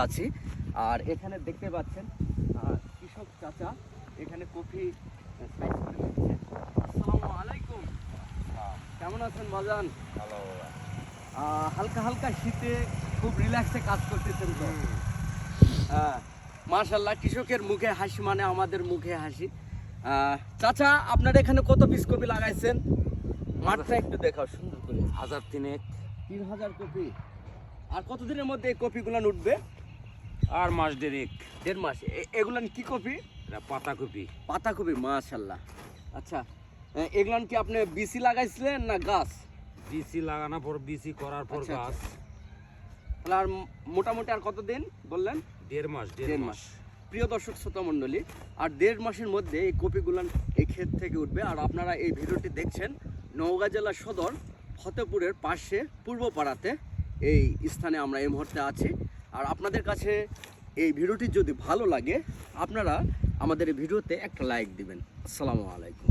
আছি। আর এখানে দেখতে পাচ্ছেন কৃষক চাচা এখানে কফি সাইজ করে দিচ্ছে। আসসালামু আলাইকুম, কেমন আছেন বাজান? ভালো। হালকা হালকা শীতে খুব রিল্যাক্সে কাজ করতেছেন তো? মাশাআল্লাহ, কৃষকের মুখে হাসি মানে আমাদের মুখে হাসি। চাচা, আপনার এখানে কত পিস কপি লাগাইছেন? মাঠটা একটু দেখাও সুন্দর করে। 1003 3000 কপি। আর কতদিনের মধ্যে এই কপিগুলো উঠবে? আর মাস দেড়েক। 1.5 মাস। এগুলান কি কপি? এটা পাতাকপি। পাতাকপি, মাশাআল্লাহ। আচ্ছা, এগুলান কি আপনি বিসি লাগাইছিলেন না গাছ? বিসি লাগানোর পর বিসি করার পর আচ্ছা, গাছ। তাহলে আর মোটামুটি আর কতদিন বললেন? 1.5 মাস। 1.5 মাস। প্রিয় দর্শক শ্রোতা মণ্ডলী, আর 1.5 মাসের মধ্যে এই কপিগুলান এই ক্ষেত থেকে উঠবে। আর আপনারা এই ভিডিওটি দেখছেন নওগাঁ জেলা সদর ফতেপুরের পাশে পূর্বপাড়াতে, এই স্থানে আমরা এই মুহূর্তে আছি। আর আপনাদের কাছে এই ভিডিওটি যদি ভালো লাগে, আপনারা আমাদের এই ভিডিওতে একটা লাইক দিবেন। আসসালামু আলাইকুম।